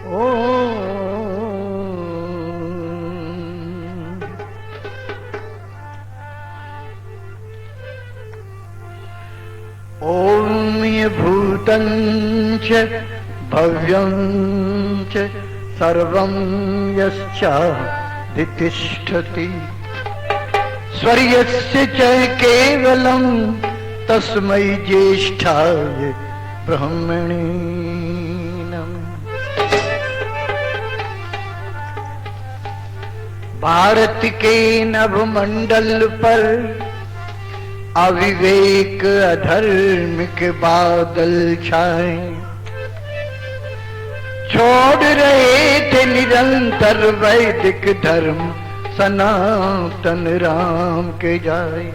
ओम भूतं च भव्यं च सर्वं यश्चादितिष्ठति स्वर्यस्य च केवलं तस्मै ज्येष्ठाय ब्रह्मणे नमः। भारत के नभमंडल पर अविवेक अधर्म के बादल छाए, छोड़ रहे थे निरंतर वैदिक धर्म सनातन राम के जाए।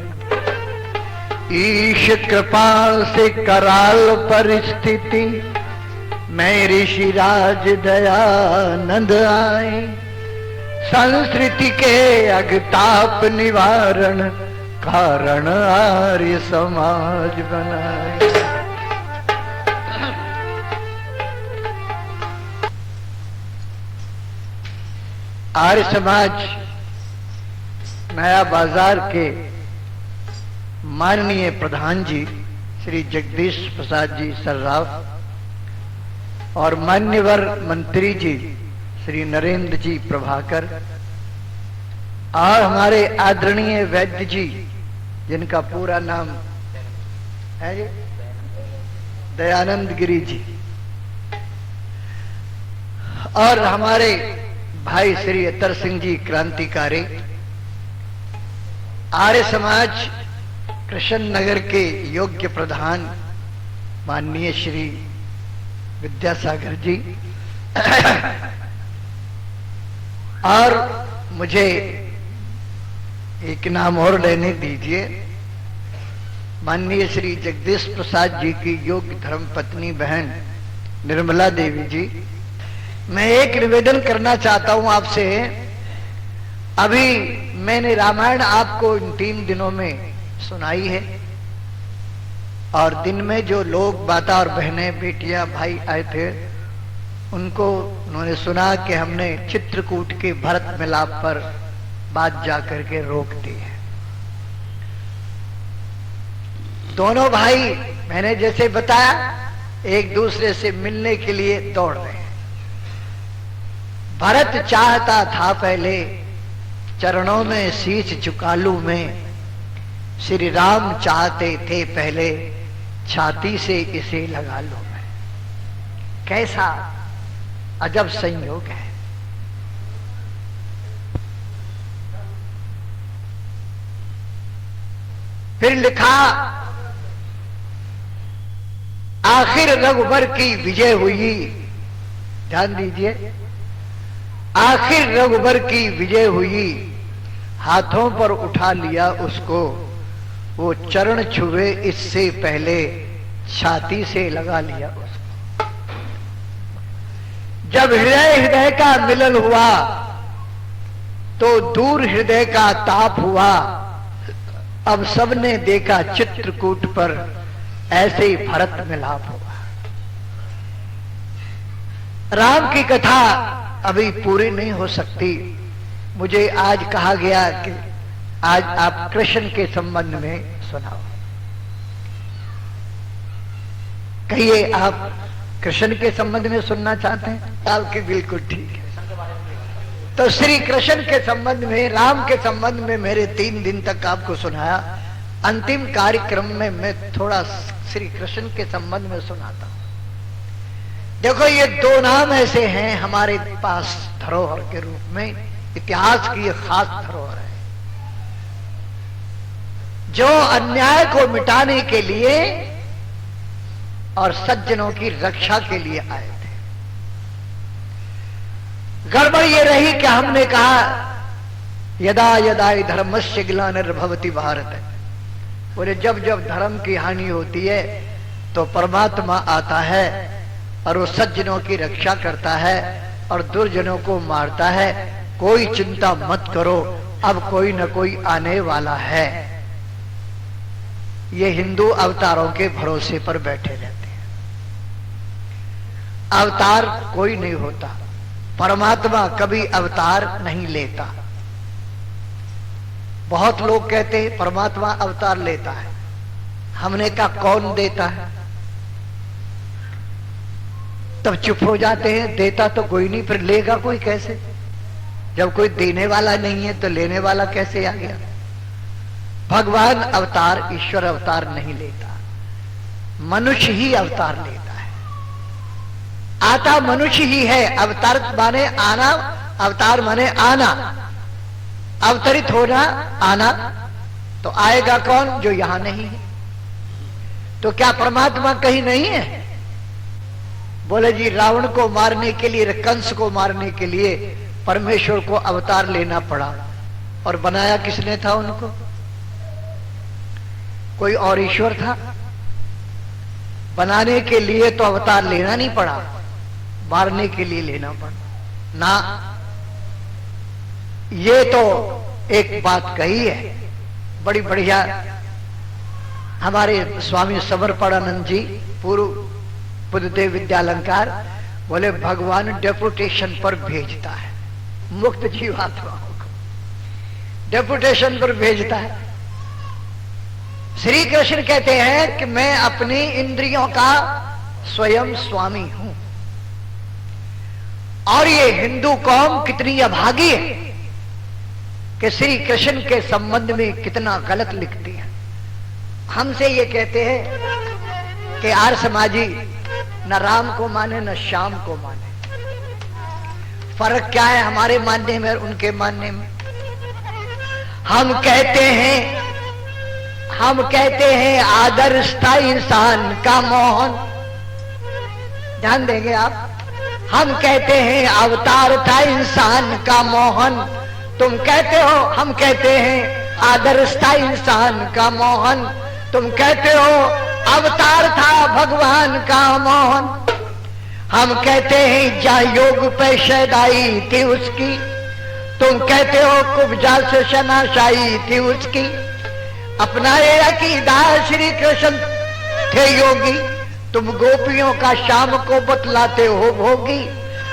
ईश कृपा से कराल परिस्थिति में ऋषिराज दयानंद आए, संस्कृति के अगताप निवारण कारण आर्य समाज बनाए। आर्य समाज नया बाजार के माननीय प्रधान जी श्री जगदीश प्रसाद जी सर्राफ और मान्यवर मंत्री जी श्री नरेंद्र जी प्रभाकर और हमारे आदरणीय वैद्य जी जिनका पूरा नाम है जी दयानंद गिरी जी, और हमारे भाई श्री अतर सिंह जी क्रांतिकारी, आर्य समाज कृष्ण नगर के योग्य प्रधान माननीय श्री विद्यासागर जी, और मुझे एक नाम और लेने दीजिए, माननीय श्री जगदीश प्रसाद जी की योग्य धर्मपत्नी बहन निर्मला देवी जी। मैं एक निवेदन करना चाहता हूं आपसे। अभी मैंने रामायण आपको इन 3 दिनों में सुनाई है, और दिन में जो लोग माता और बहनें बेटियां भाई आए थे उनको उन्होंने सुना कि हमने चित्रकूट के भरत मिलाप पर बात जाकर के रोक दी है। दोनों भाई मैंने जैसे बताया एक दूसरे से मिलने के लिए दौड़ रहे हैं। भरत चाहता था पहले चरणों में शीश झुका लूं मैं, श्री राम चाहते थे पहले छाती से इसे लगा लूं मैं। कैसा अजब संयोग है। फिर लिखा आखिर रघुबर की विजय हुई, ध्यान दीजिए, आखिर रघुबर की विजय हुई, हाथों पर उठा लिया उसको, वो चरण छुए इससे पहले छाती से लगा लिया उसको। जब हृदय हृदय का मिलन हुआ तो दूर हृदय का ताप हुआ। अब सबने देखा चित्रकूट पर ऐसे ही भरत मिलाप हुआ। राम की कथा अभी पूरी नहीं हो सकती। मुझे आज कहा गया कि आज आप कृष्ण के संबंध में सुनाओ। कहिए आप कृष्ण के संबंध में सुनना चाहते हैं? आपके बिल्कुल ठीक है। तो श्री कृष्ण के संबंध में, राम के संबंध में मेरे 3 दिन तक आपको सुनाया। अंतिम कार्यक्रम में मैं थोड़ा श्री कृष्ण के संबंध में सुनाता हूं। देखो ये 2 नाम ऐसे हैं हमारे पास धरोहर के रूप में, इतिहास की एक खास धरोहर है, जो अन्याय को मिटाने के लिए और सज्जनों की रक्षा के लिए आए थे। गड़बड़ ये रही कि हमने कहा यदा यदा धर्मस्य ग्लानिर्भवति भारत, बोले जब जब धर्म की हानि होती है तो परमात्मा आता है और वो सज्जनों की रक्षा करता है और दुर्जनों को मारता है। कोई चिंता मत करो, अब कोई न कोई आने वाला है। ये हिंदू अवतारों के भरोसे पर बैठे रहते हैं। अवतार कोई नहीं होता, परमात्मा कभी अवतार नहीं लेता। बहुत लोग कहते हैं परमात्मा अवतार लेता है, हमने कहा कौन देता है? तब चुप हो जाते हैं, देता तो कोई नहीं, फिर लेगा कोई कैसे? जब कोई देने वाला नहीं है तो लेने वाला कैसे आ गया? भगवान अवतार, ईश्वर अवतार नहीं लेता, मनुष्य ही अवतार लेता है। आता मनुष्य ही है, अवतार माने आना, अवतार माने आना, अवतरित होना, आना। तो आएगा कौन? जो यहां नहीं है। तो क्या परमात्मा कहीं नहीं है? बोले जी रावण को मारने के लिए, कंस को मारने के लिए परमेश्वर को अवतार लेना पड़ा, और बनाया किसने था उनको? कोई और ईश्वर था? बनाने के लिए तो अवतार लेना नहीं पड़ा, मारने के लिए लेना पड़ा ना। ये तो एक बात कही है बड़ी बढ़िया हमारे स्वामी समर्पणानंद जी, पूर्व बुद्धदेव विद्यालंकार, बोले भगवान डेपुटेशन पर भेजता है मुक्त जीवात्माओं को, डेपुटेशन पर भेजता है। श्री कृष्ण कहते हैं कि मैं अपनी इंद्रियों का स्वयं स्वामी हूं। और ये हिंदू कौम कितनी अभागी है कि श्री कृष्ण के संबंध में कितना गलत लिखती है। हमसे ये कहते हैं कि आर्य समाजी न राम को माने न श्याम को माने। फर्क क्या है हमारे मानने में और उनके मानने में? हम कहते हैं आदर्श था इंसान का मोहन, ध्यान देंगे आप। हम कहते हैं अवतार था इंसान का मोहन, तुम कहते हो, हम कहते हैं आदर्श था इंसान का मोहन, तुम कहते हो अवतार था भगवान का मोहन। हम कहते हैं जहाँ योग पे शैदाई थी उसकी, तुम कहते हो कुब्जा से शनाशाई थी उसकी। अपना ये अकीदा श्री कृष्ण थे योगी, तुम गोपियों का शाम को बतलाते हो भोगी।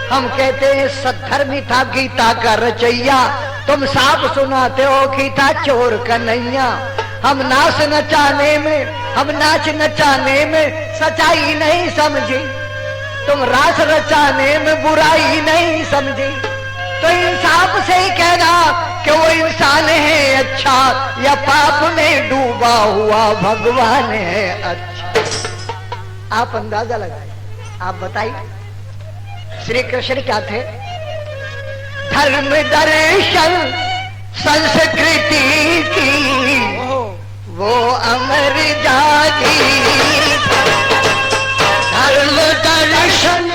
हम कहते हैं सद्धर्मी था गीता का रचैया, तुम साफ सुनाते हो कि था चोर कन्हैया। हम नाच नचाने में सच्चाई नहीं समझी, तुम रास रचाने में बुराई नहीं समझी। तो इंसाफ से ही कहना कि वो इंसान है अच्छा, या पाप में डूबा हुआ भगवान है अच्छा। आप अंदाजा लगाइए, आप बताइए श्री कृष्ण क्या थे? धर्म दर्शन संस्कृति की वो अमर जाति, धर्म दर्शन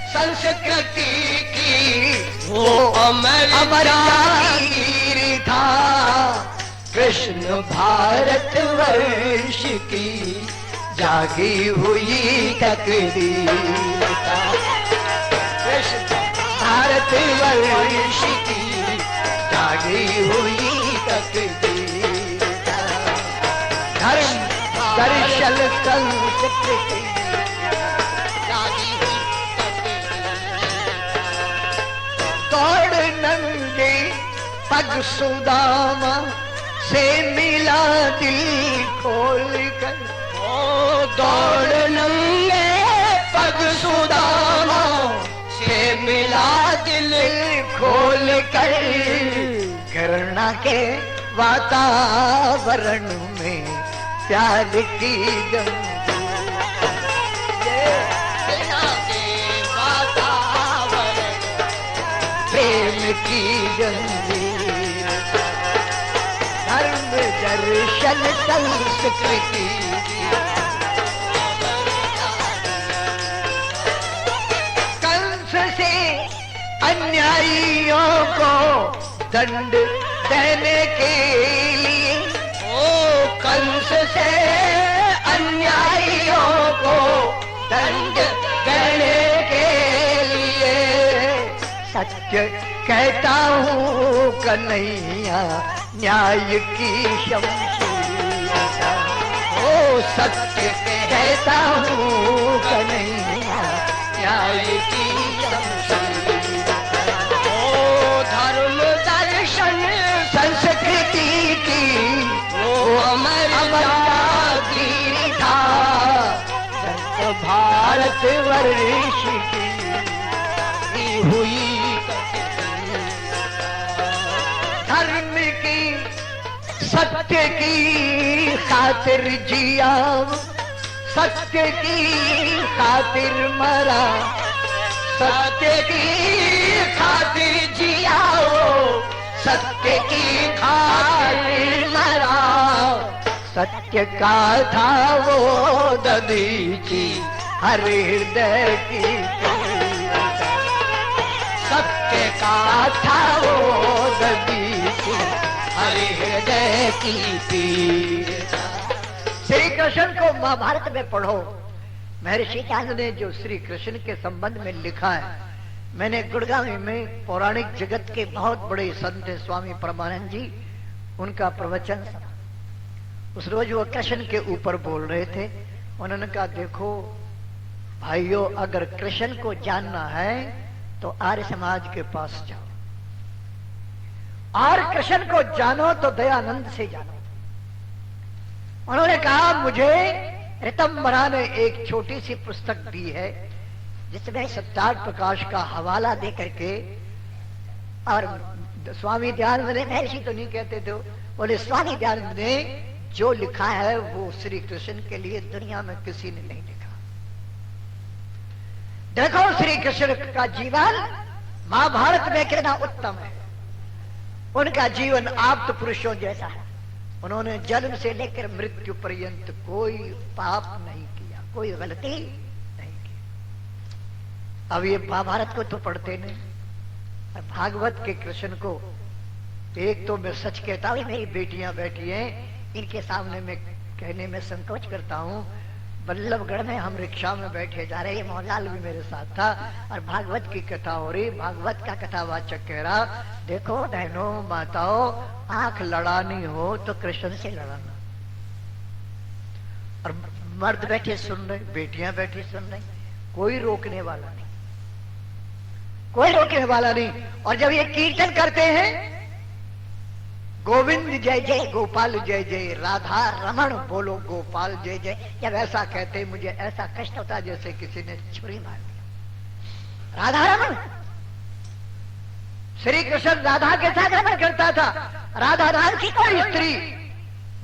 संस्कृति की वो अमर जाति था। कृष्ण भारत वर्ष की जागी हुई तकदीर था। कृष्ण भारत वर्ष की जागी हुई तकदीर था। धर्म दर्शन संस्कृति जागी हुई तकदीर। दौड़ नंगे पग सुदामा से मिला दिल खोल कर, ओ दौड़ नंगे पग सुदामा से मिला दिल खोल कर। करुणा के वातावरण में प्यार की गंगा, के वातावरण प्रेम की गंजीर। धर्म दर्शन संस्कृति कंस से अन्यायियों को दंड देने के लिए, ओ कंस से अन्यायियों को दंड देने के लिए। सत्य कहता हूँ कन्हैया न्याय की शमशीर, ओ सत्य कहता हूँ कन्हैया न्याय न्याय की जमशीर, ओ धर्म दर्शन संस्कृति की वो अमर जागीर था, भारत वर्ष की हुई धर्म की सत्य की खातिर जिया, सत्य की खातिर मरा, सत्य की खातिर जिया, सत्य की खातिर मरा, सत्य का था वो दधीची हर हृदय की, सत्य का था वो दधीची हर हृदय की पीर। श्री कृष्ण को महाभारत में पढ़ो। महर्षि चांद ने जो श्री कृष्ण के संबंध में लिखा है, मैंने गुड़गांव में पौराणिक जगत के बहुत बड़े संत स्वामी परमानंद जी, उनका प्रवचन सुना। उस रोज वो कृष्ण के ऊपर बोल रहे थे। उन्होंने कहा, देखो भाइयों, अगर कृष्ण को जानना है तो आर्य समाज के पास जाओ, और कृष्ण को जानो तो दयानंद से जानो। उन्होंने कहा, मुझे ऋतंबरा ने एक छोटी सी पुस्तक दी है जिसमें सत्यार्थ प्रकाश का हवाला दे करके, और स्वामी दयानंद ने, महर्षि तो नहीं कहते थे, बोले स्वामी दयानंद ने जो लिखा है वो श्री कृष्ण के लिए दुनिया में किसी ने नहीं लिखा। देखो श्री कृष्ण का जीवन महाभारत में कितना उत्तम है। उनका जीवन आप्त पुरुषों जैसा है। उन्होंने जन्म से लेकर मृत्यु पर्यंत कोई पाप नहीं किया, कोई गलती नहीं की। अब ये महाभारत को तो पढ़ते नहीं, और भागवत के कृष्ण को, एक तो मैं सच कहता हूं, मेरी बेटियां बैठी हैं, इनके सामने मैं कहने में संकोच करता हूं। बल्लभगढ़ में हम रिक्शा में बैठे जा रहे, मोहनलाल भी मेरे साथ था, और भागवत की कथा हो रही। भागवत का कथावाचक कह रहा, देखो बहनों माताओं, आंख लड़ानी हो तो कृष्ण से लड़ाना। और मर्द बैठे सुन रहे, बेटियां बैठी सुन रही, कोई रोकने वाला नहीं, कोई रोकने वाला नहीं। और जब ये कीर्तन करते हैं, गोविंद जय जय गोपाल जय जय, राधा रमण बोलो गोपाल जय जय, जब ऐसा कहते मुझे ऐसा कष्ट होता जैसे किसी ने छुरी मार दिया। राधा रमण, श्री कृष्ण राधा के साथ रमण करता था। राधा नाम की कोई स्त्री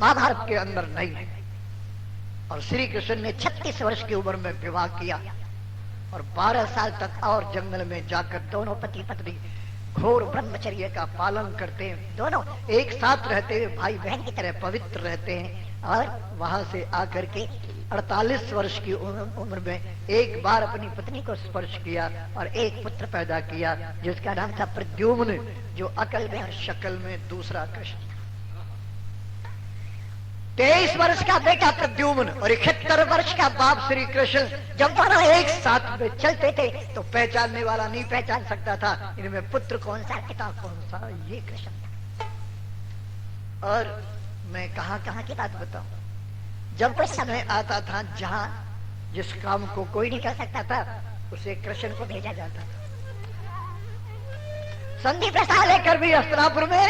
महाभारत के अंदर नहीं है। और श्री कृष्ण ने 36 वर्ष की उम्र में विवाह किया, और 12 साल तक और जंगल में जाकर दोनों पति पत्नी घोर ब्रह्मचर्य का पालन करते हैं। दोनों एक साथ रहते हुए भाई बहन की तरह पवित्र रहते हैं। और वहां से आकर के 48 वर्ष की उम्र में एक बार अपनी पत्नी को स्पर्श किया और एक पुत्र पैदा किया, जिसका नाम था प्रद्युम्न, जो अकल में और शक्ल में दूसरा कृष्ण। 23 वर्ष का बेटा प्रद्युम्न और 71 वर्ष का बाप श्री कृष्ण। जब दोनों एक साथ में चलते थे तो पहचानने वाला नहीं पहचान सकता था इनमें पुत्र कौन सा, पिता कौन सा, ये कृष्ण। और मैं कहां कहां की बात बताऊं, जब कोई समय आता था जहां जिस काम को कोई नहीं कर सकता था, उसे कृष्ण को भेजा जाता था। संधि प्रस्ताव लेकर भी हस्तिनापुर में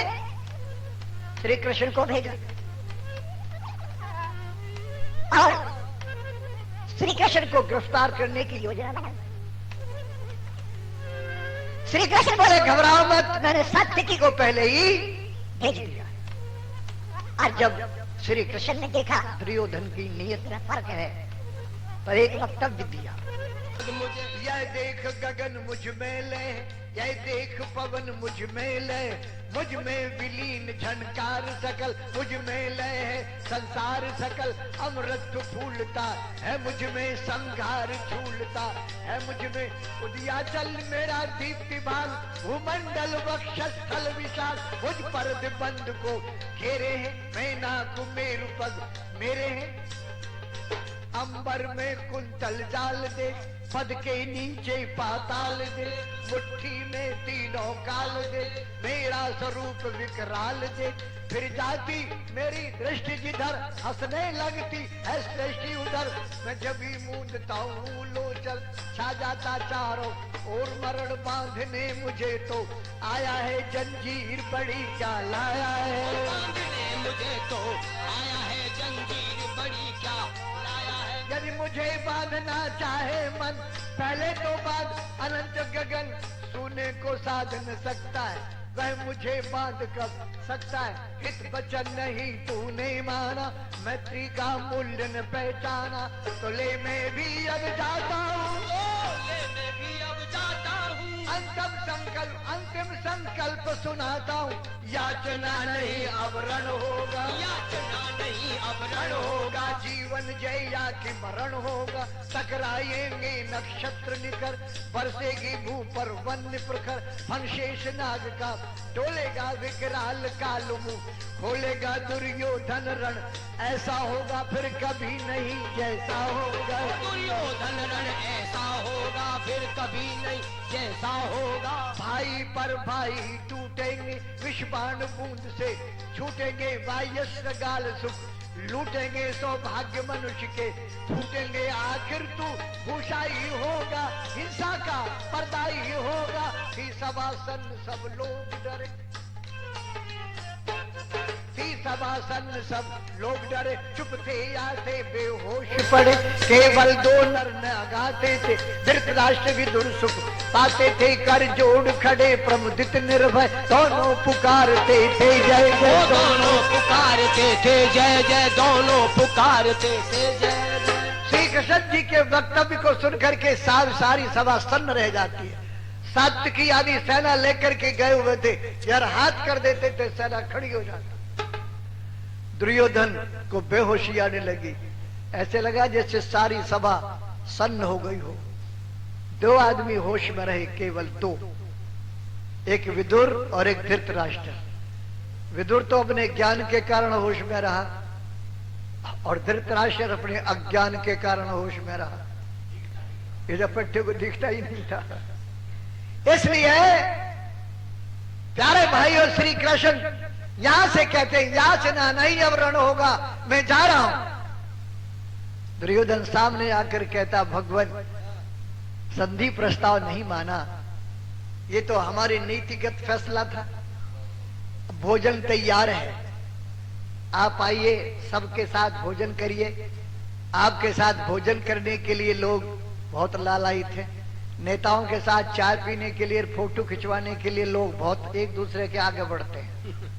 श्री कृष्ण को भेजा, और श्री कृष्ण को गिरफ्तार करने की योजना बनाई। श्री कृष्ण बोले, घबराओ मत, मैंने सात्विकी को पहले ही भेज दिया। और जब श्री कृष्ण ने देखा दुर्योधन की नीयत में फर्क है, तो एक वक्तव्य दिया, यह देख गगन मुझ में ले, यह देख पवन मुझ में ले, मुझ में विलीन झनकार सकल, मुझ में लय है संसार सकल, अमृत फूलता है मुझ में, संघार झूलता है मुझ में, उदयाचल मेरा दीप्तिमान, भूमंडल वक्षस्थल विशाल, मुझ पर बंद को घेरे हैं, मैना कुमेरु पग मेरे हैं, अंबर में कुंतल जाल दे, पद के नीचे पाताल दे, मुट्ठी में तीनों काल दे, मेरा स्वरूप विकराल दे। फिर जाती मेरी दृष्टि जिधर, हंसने लगती है सृष्टि उधर। मैं जब भी मूंदता हूँ लोचन, छा जाता चारों और मरण बांधने मुझे तो आया है जंजीर बड़ी क्या लाया है। बांधने मुझे तो आया है जंजीर बड़ी क्या लाया है। यदि मुझे बांधना चाहे मन, पहले तो बांध अनंत गगन, सोने को साध न सकता है वह मुझे बांध कब सकता है। हित वचन नहीं तूने माना, मैत्री का मूल्य न पहचाना, तो ले मैं भी अब जाता हूँ, ले मैं भी अब जाता हूँ। अंतिम संकल्प सुनाता हूँ, याचना नहीं अब रण होगा, याचना नहीं अब रण होगा, जीवन जय या कि मरण होगा। टकराएंगे नक्षत्र निकर, बरसेगी भू पर वन्य प्रखर, फनशेष नाग का डोलेगा विकराल काल मुंह, खोलेगा दुर्योधन रण, ऐसा होगा फिर कभी नहीं जैसा होगा। दुर्योधन रण ऐसा होगा फिर कभी नहीं जैसा होगा। भाई पर भाई टूटेंगे, विषबाण बूंद से छूटेंगे, वायस्र गाल सुख लूटेंगे, सौभाग्य मनुष्य के फूटेंगे। आखिर तू भूषा ही होगा, हिंसा का पर्दा ही होगा, ही सभासन सब लोग डरे, सभासन सब लोग डरे। चुप थे या थे बेहोश पड़े, केवल दो नर न गाते थे, धृतराष्ट्र विदुर सुख पाते थे। कर जोड़ खड़े प्रमुदित निर्भय, दोनों पुकारते थे जय जय, दोनों पुकारते थे जय जय, दोनों पुकारते थे जय जय। श्री कृष्ण जी के वक्तव्य को सुनकर के सारी सभा सन्न रह जाती है। सात्विकी आदि सेना लेकर के गए हुए थे, यार हाथ कर देते थे, सेना खड़ी हो जाती। दुर्योधन को बेहोशी आने लगी, ऐसे लगा जैसे सारी सभा सन्न हो गई हो। दो आदमी होश में रहे, केवल दो, एक विदुर और एक धृतराष्ट्र। विदुर तो अपने ज्ञान के कारण होश में रहा, और धृतराष्ट्र अपने अज्ञान के कारण होश में रहा। ये जब पट्टे को दिखता ही नहीं था। इसलिए प्यारे भाई और श्री कृष्ण यहां से कहते हैं, याचना नहीं अब रण होगा, मैं जा रहा हूं। दुर्योधन सामने आकर कहता, भगवान संधि प्रस्ताव नहीं माना, ये तो हमारी नीतिगत फैसला था। भोजन तैयार है, आप आइए, सबके साथ भोजन करिए। आपके साथ भोजन करने के लिए लोग बहुत लालायित थे। नेताओं के साथ चाय पीने के लिए, फोटो खिंचवाने के लिए लोग बहुत एक दूसरे के आगे बढ़ते हैं।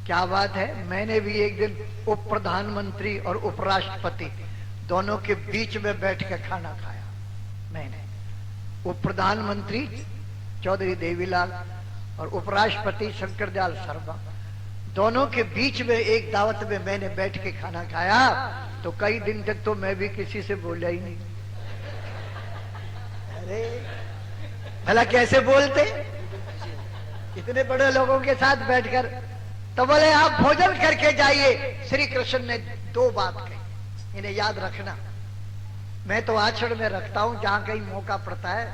क्या बात है, मैंने भी एक दिन उप प्रधानमंत्री और उपराष्ट्रपति दोनों के बीच में बैठ कर खाना खाया। मैंने उप प्रधानमंत्री चौधरी देवीलाल और उपराष्ट्रपति शंकरदयाल शर्मा, दोनों के बीच में एक दावत में मैंने बैठ के खाना खाया। तो कई दिन तक तो मैं भी किसी से बोला ही नहीं। अरे भला कैसे बोलते इतने बड़े लोगों के साथ बैठकर। तो बोले आप भोजन करके जाइए। श्री कृष्ण ने दो बात कही, इन्हें याद रखना। मैं तो आचरण में रखता हूं, जहां कहीं मौका पड़ता है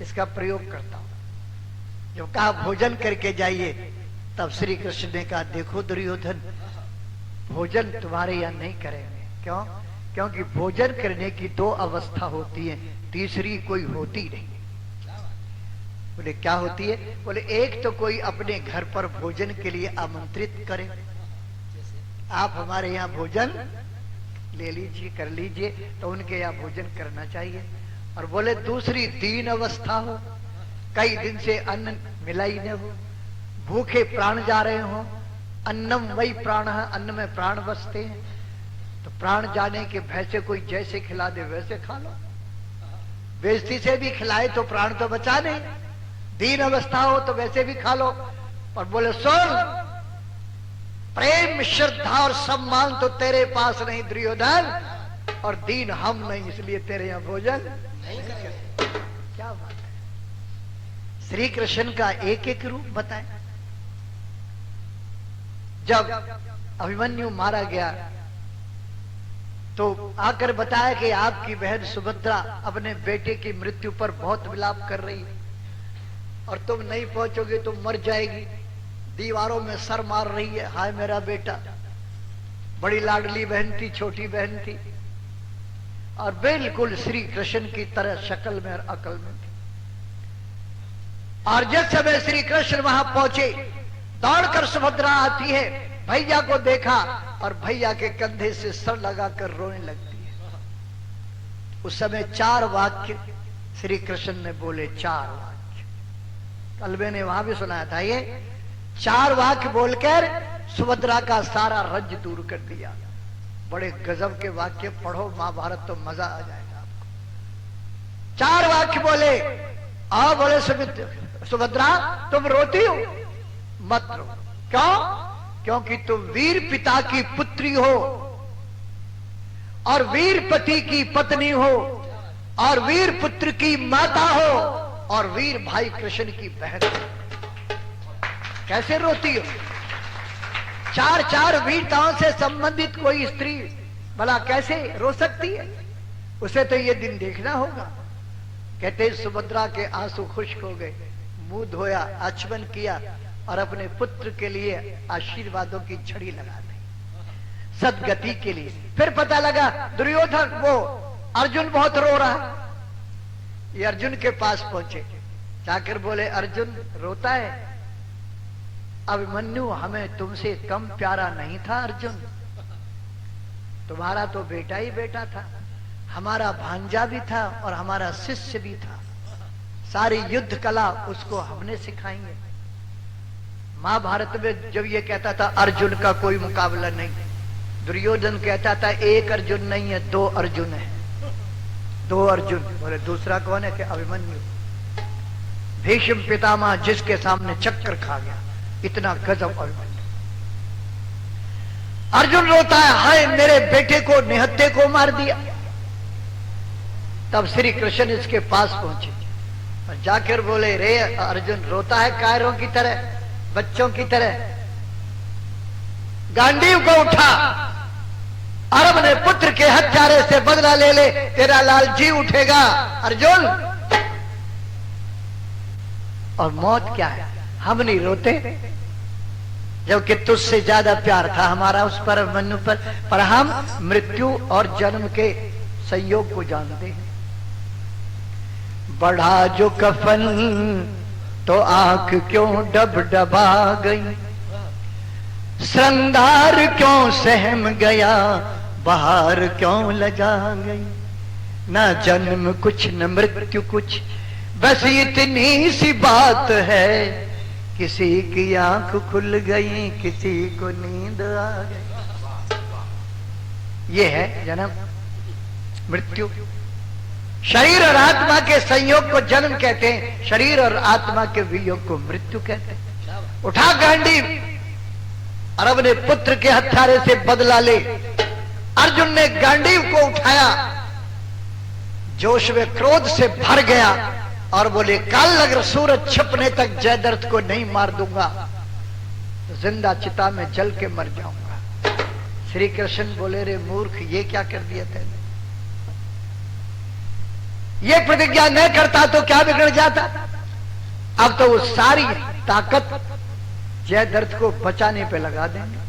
इसका प्रयोग करता हूं। जब कहा भोजन करके जाइए, तब श्री कृष्ण ने कहा, देखो दुर्योधन, भोजन तुम्हारे यहां नहीं करेंगे। क्यों? क्योंकि भोजन करने की दो अवस्था होती है, तीसरी कोई होती नहीं। बोले क्या होती है? बोले एक तो कोई अपने घर पर भोजन के लिए आमंत्रित करे, आप हमारे यहाँ भोजन ले लीजिए, कर लीजिए, तो उनके यहाँ भोजन करना चाहिए। और बोले दूसरी दीन अवस्था हो, कई दिन से अन्न मिला ही न हो, भूखे प्राण जा रहे हो, अन्नम वही प्राण है, अन्न में प्राण बसते हैं, तो प्राण जाने के भय से कोई जैसे खिला दे वैसे खा लो, बेइज्जती से भी खिलाए तो प्राण तो बचा नहीं, दीन अवस्था हो तो वैसे भी खा लो। और बोले सुन, प्रेम श्रद्धा और सम्मान तो तेरे पास नहीं दुर्योधन, और दीन हम नहीं, इसलिए तेरे यहाँ भोजन नहीं करते। क्या बात है, श्री कृष्ण का एक एक रूप बताए। जब अभिमन्यु मारा गया तो आकर बताया कि आपकी बहन सुभद्रा अपने बेटे की मृत्यु पर बहुत विलाप कर रही है और तुम नहीं पहुंचोगे तो मर जाएगी, दीवारों में सर मार रही है, हाय मेरा बेटा। बड़ी लाडली बहन थी, छोटी बहन थी और बिल्कुल श्री कृष्ण की तरह शक्ल में और अकल में थी। और जिस समय श्री कृष्ण वहां पहुंचे, दौड़कर सुभद्रा आती है, भैया को देखा और भैया के कंधे से सर लगाकर रोने लगती है। उस समय 4 वाक्य श्री कृष्ण ने बोले, 4 वाक्य। कल मैंने वहां भी सुनाया था, ये 4 वाक्य बोलकर सुभद्रा का सारा रंज दूर कर दिया। बड़े गजब के वाक्य, पढ़ो महाभारत तो मजा आ जाएगा आपको। 4 वाक्य बोले और बोले, सुभद्रा तुम रोती हो, मत रो। क्यों? क्योंकि तुम वीर पिता की पुत्री हो और वीर पति की पत्नी हो और वीर पुत्र की माता हो और वीर भाई कृष्ण की बहन हो। कैसे रोती हो? 4 वीरताओं से संबंधित कोई स्त्री भला कैसे रो सकती है? उसे तो ये दिन देखना होगा। कहते सुभद्रा के आंसू खुश्क हो गए, मुंह धोया, आचमन किया और अपने पुत्र के लिए आशीर्वादों की झड़ी लगा दी, सदगति के लिए। फिर पता लगा दुर्योधन, वो अर्जुन बहुत रो रहा। ये अर्जुन के पास पहुंचे, जाकर बोले, अर्जुन रोता है? अभिमन्यु हमें तुमसे कम प्यारा नहीं था अर्जुन, तुम्हारा तो बेटा ही बेटा था, हमारा भांजा भी था और हमारा शिष्य भी था, सारी युद्ध कला उसको हमने सिखाई है। महाभारत में जब ये कहता था अर्जुन का कोई मुकाबला नहीं, दुर्योधन कहता था एक अर्जुन नहीं है, 2 अर्जुन है, 2 अर्जुन। बोले दूसरा कौन है? कि अभिमन्यु। भीष्म पितामह जिसके सामने चक्कर खा गया, इतना गजब अभिमन्यु। अर्जुन रोता है, हाय मेरे बेटे को, निहत्थे को मार दिया। तब श्री कृष्ण इसके पास पहुंचे और जाकर बोले, रे अर्जुन रोता है कायरों की तरह, बच्चों की तरह? गांडीव को उठा और अपने पुत्र के हत्यारे से बदला ले ले, तेरा लाल जी उठेगा अर्जुन। और मौत क्या है? हम नहीं रोते, जबकि तुझसे ज्यादा प्यार था हमारा उस पर, मनु पर हम मृत्यु और जन्म के संयोग को जानते हैं। बढ़ा जो कफन तो आंख क्यों डब डबा गई, श्रृंगार क्यों सहम गया, बहार क्यों लजा गई। न जन्म कुछ न मृत्यु कुछ, बस इतनी सी बात है, किसी की आंख खुल गई, किसी को नींद आ गई। ये है जन्म मृत्यु। शरीर और आत्मा के संयोग को जन्म कहते हैं, शरीर और आत्मा के वियोग को मृत्यु कहते हैं। उठा गांडीव और अपने पुत्र के हत्यारे से बदला ले। अर्जुन ने गांडीव को उठाया, जोश में क्रोध से भर गया और बोले, कल अगर सूरज छिपने तक जयद्रथ को नहीं मार दूंगा तो जिंदा चिता में जल के मर जाऊंगा। श्री कृष्ण बोले, रे मूर्ख, ये क्या कर दिया तेने? ये प्रतिज्ञा न करता तो क्या बिगड़ जाता? अब तो वो सारी ताकत जयद्रथ को बचाने पे लगा देंगे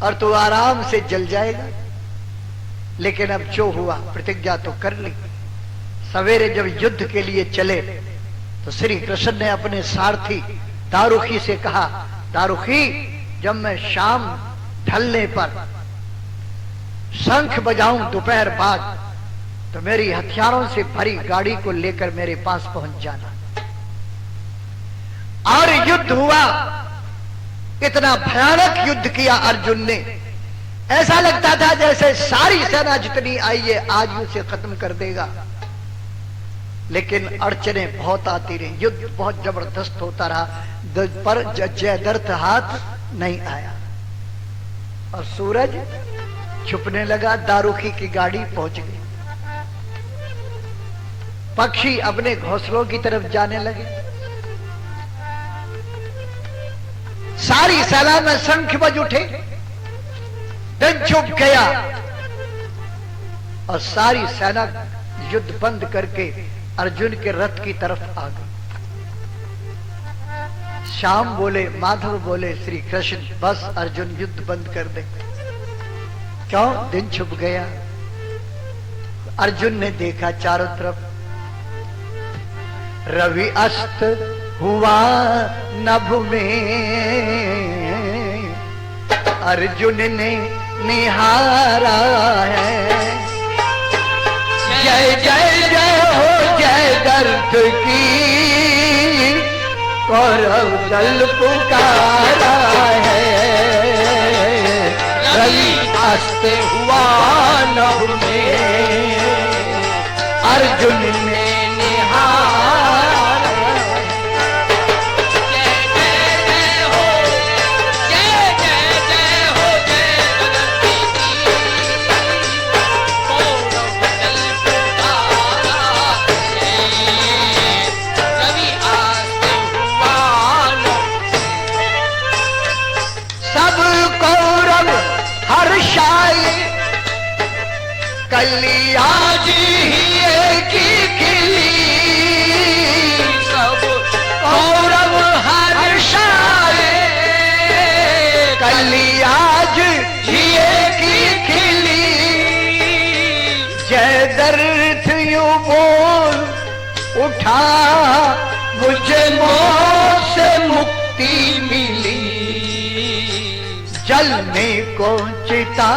और तो आराम से जल जाएगा। लेकिन अब जो हुआ, प्रतिज्ञा तो कर ली। सवेरे जब युद्ध के लिए चले तो श्री कृष्ण ने अपने सारथी दारुखी से कहा, दारुखी, जब मैं शाम ढलने पर शंख बजाऊं दोपहर बाद, तो मेरी हथियारों से भरी गाड़ी को लेकर मेरे पास पहुंच जाना। और युद्ध हुआ, इतना भयानक युद्ध किया अर्जुन ने, ऐसा लगता था जैसे सारी सेना जितनी आई है आज उसे खत्म कर देगा। लेकिन अड़चनें बहुत आती रही, युद्ध बहुत जबरदस्त होता रहा, पर जयद्रथ हाथ नहीं आया और सूरज छुपने लगा। दारुखी की गाड़ी पहुंच गई, पक्षी अपने घोंसलों की तरफ जाने लगे। सारी सेना में शंख बज उठे, दिन छुप गया। और सारी सेना युद्ध बंद करके अर्जुन के रथ की तरफ आ गई। श्याम बोले, माधव बोले, श्री कृष्ण बस अर्जुन युद्ध बंद कर दे। क्यों? दिन छुप गया। अर्जुन ने देखा चारों तरफ रवि अस्त हुआ नभ में, अर्जुन ने निहारा है। जय जय जय हो जय दर्द की, कौरव दल पुकारा है। रवि अस्त हुआ नभ में, अर्जुन ने निहारा। जय जय जय हो, जय जय जय हो जय जगत की, कौरव दल पुकारा है। रवि अस्त हुआ नभ। सब कौरव हर्षाए, कलिया जी की खिली। सब कौरव हर्षाए, कलियाज जिए की खिली। जय दर्द यूं बोल उठा, मुझे मौत से मुक्ति मिली। जलने को चिता,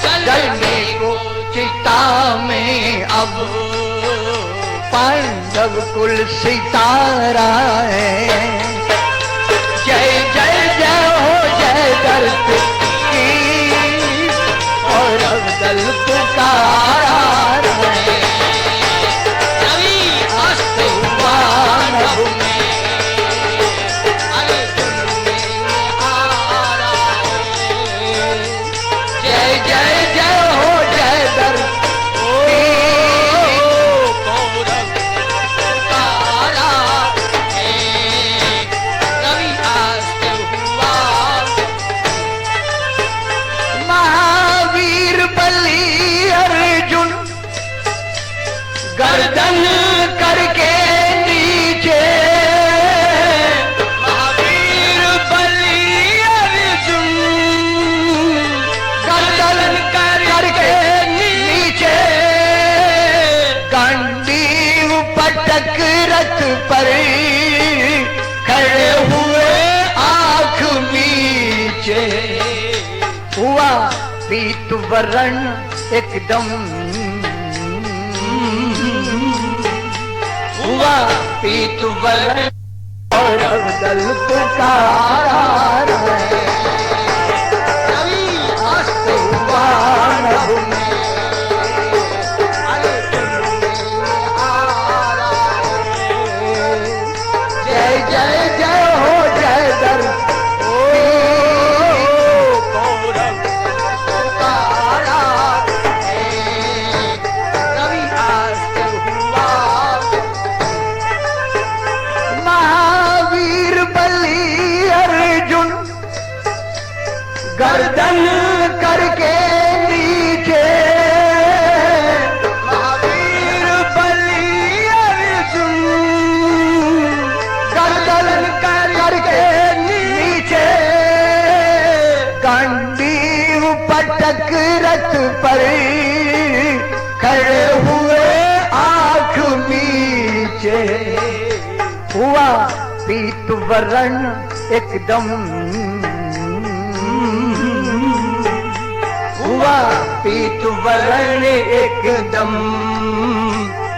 जलने को चिता में अब पांडव कुल सितारा है। जय जय जय हो जय दर्द की, और दल पुकारा है। रवि अस्त हुआ नभ में, अर्जुन ने निहारा है। जय जय जय हो जय दर्द की, कौरव पुकारा है। रवि अस्त हुआ। महावीर बलि अर्जुन गर्दन करके नीचे। महावीर बलि अर्जुन गर्दन करके नीचे, गांडीव पटक रथ पर खड़े हुए आंख मीचे। हुआ पीत वरण एकदम, हुआ पीत वरण और दल पुकारा है। रवि अस्त हुआ नभ में, अर्जुन ने निहारा है। जय जय जय हो जय दर्द की, कौरव पुकारा है। रवि अस्त हुआ। महावीर बलि अर्जुन गर्दन करके नीचे। महावीर बलि अर्जुन गर्दन करके नीचे, गांडीव पटक रथ पर खड़े हुए आंख मीचे। हुआ पीत वरण एकदम, हुआ पीत वरण एकदम।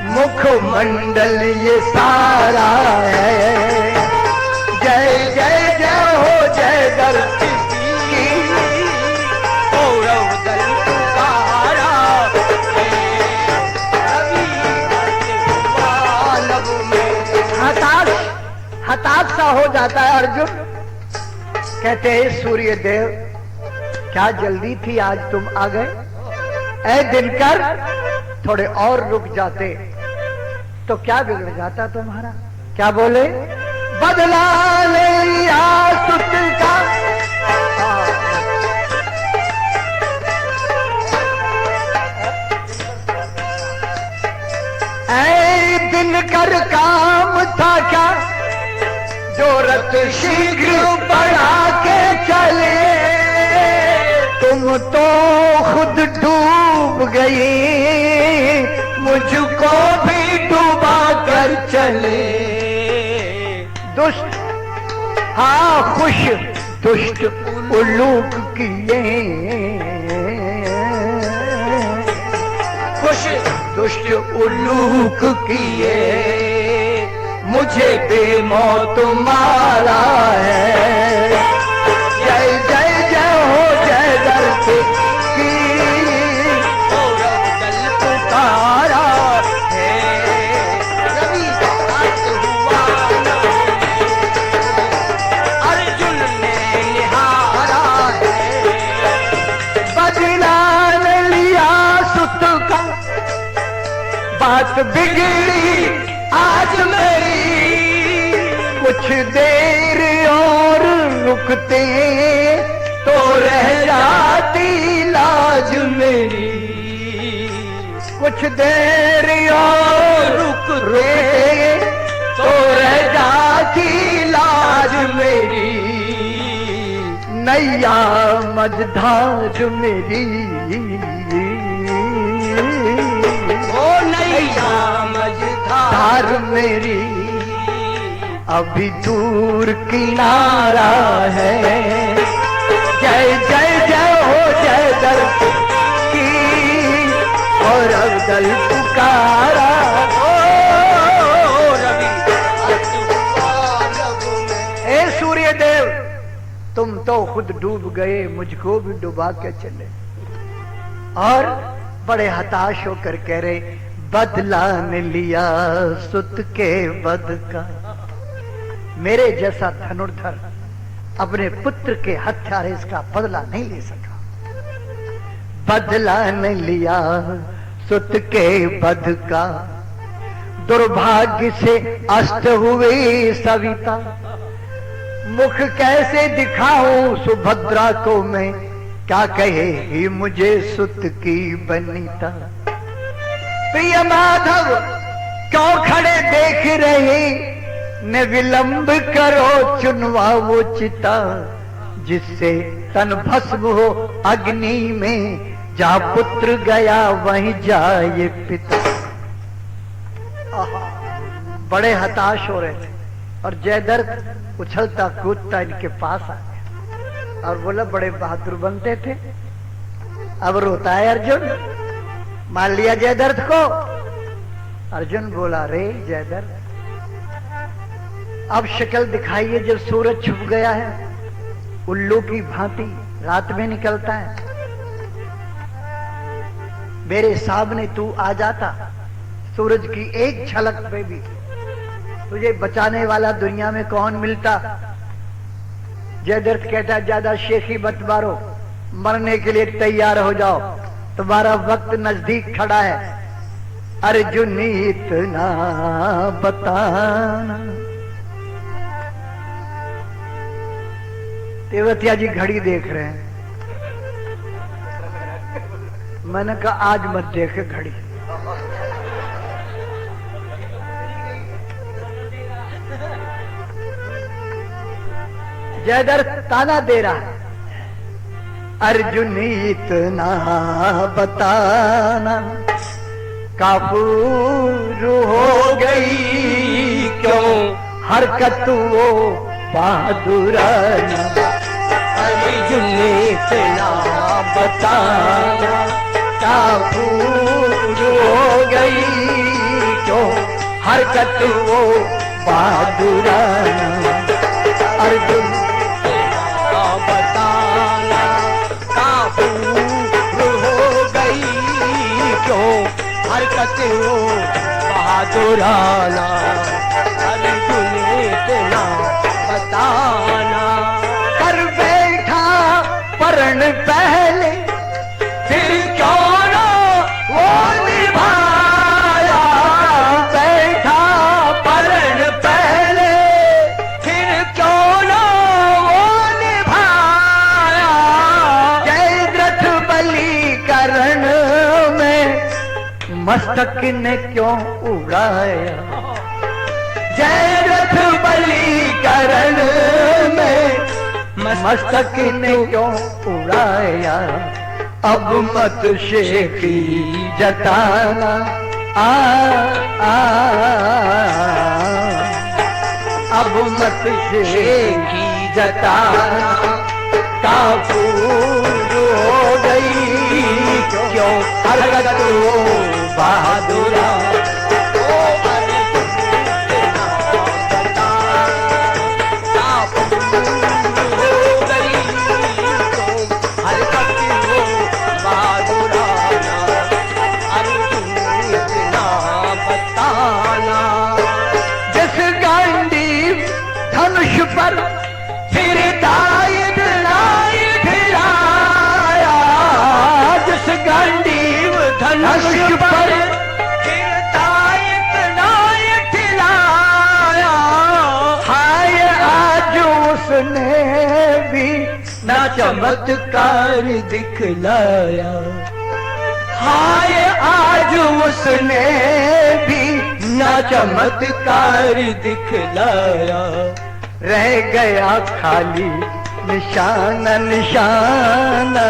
मुखमंडल ये सारा है। जय जय जय हो जय दर्द की, कौरव दल पुकारा है। रवि अस्त हुआ नभ में। हताश सा हो जाता है अर्जुन। कहते हैं सूर्य देव, क्या जल्दी थी आज तुम आ गए। ऐ दिनकर, थोड़े और रुक जाते तो क्या बिगड़ जाता तुम्हारा। क्या बोले, बदला ले लिया सुत का, इनकर काम था क्या जो रथ शीघ्र बढ़ा के चले, तुम तो खुद डूब गई, मुझको भी डूबा कर चले। दुष्ट हाँ खुश दुष्ट उल्लूक किए, खुश दुष्ट उल्लूक किए, मुझे बेमौत मारा है। जय जय जय हो जय दर्द की, और दल पुकारा है। रवि हाथ हुआ अर्जुन ने निहारा है, बदला न लिया सुत का, बात बिगड़ी आज मेरी, कुछ देर और रुकते तो रह जाती लाज मेरी, कुछ देर और रुकते तो रह जाती लाज मेरी, नैया मझधार मेरी, ओ नैया मझधार मेरी, अभी दूर किनारा है। जय जय जय हो जय दर्द की, और अब दल पुकारा हो रवि। ए सूर्य देव, तुम तो खुद डूब गए, मुझको भी डुबा के चले। और बड़े हताश होकर कह रहे, बदला ने लिया सुत के वध का, मेरे जैसा धनुर्धर अपने पुत्र के हत्यारे इसका बदला नहीं ले सका। बदला ने लिया सुत के वध का, दुर्भाग्य से अस्त हुई सविता, मुख कैसे दिखाऊं सुभद्रा को मैं, क्या कहे मुझे सुत की बनीता। प्रिय माधव क्यों खड़े देख रहे, ने विलंब करो चुनवा वो चिता, जिससे तन भस्म हो अग्नि में, जहां पुत्र गया वहीं जाए पिता। बड़े हताश हो रहे थे और जयद्रथ उछलता कूदता इनके पास आ गया और बोला, बड़े बहादुर बनते थे, अब रोता है अर्जुन, मान लिया जयद्रथ को। अर्जुन बोला, रे जयद्रथ अब शक्ल दिखाइए, जब सूरज छुप गया है, उल्लू की भांति रात में निकलता है, मेरे सामने तू आ जाता, सूरज की एक झलक में भी तुझे बचाने वाला दुनिया में कौन मिलता। जयद्रथ कहता, ज्यादा शेखी मत मारो, मरने के लिए तैयार हो जाओ, तुम्हारा वक्त नजदीक खड़ा है। अर्जुन इतना बताना। तेवतिया जी घड़ी देख रहे हैं, मैंने कहा आज मत देखे घड़ी। जयद्रथ ताना दे रहा है, अर्जुन इतना बताना, काफूर हो गई क्यों हरकत वो बहादुराना। अर्जुन इतना बताना, काफूर हो गई क्यों हरकत वो बहादुराना। अर्जुन बताना, काफूर हो गई क्यों हरकत वो बहादुराना। अर्जुन इतना बताना, कर बैठा परण पहले, फिर क्यों ना वो निभाया। बैठा परण पहले, फिर क्यों ना वो निभाया। जयद्रथ बलि करण में मस्तक ने क्यों उड़ाया, जय रथ बलीकरण में मस्तक ने क्यों उड़ाया, अब मत शेखी जताना, अब मत शेखी जताना, काफूर हो गई क्यों हरकत वो बहादुरा, पर फिर दायद लाई फिराया, जिस गांडीव धनुष पर फिर दायद लाई फिराया, हाय आज उसने भी ना चमत्कार दिखलाया, हाय आज उसने भी ना चमत्कार दिखलाया, रह गया खाली निशाना निशाना,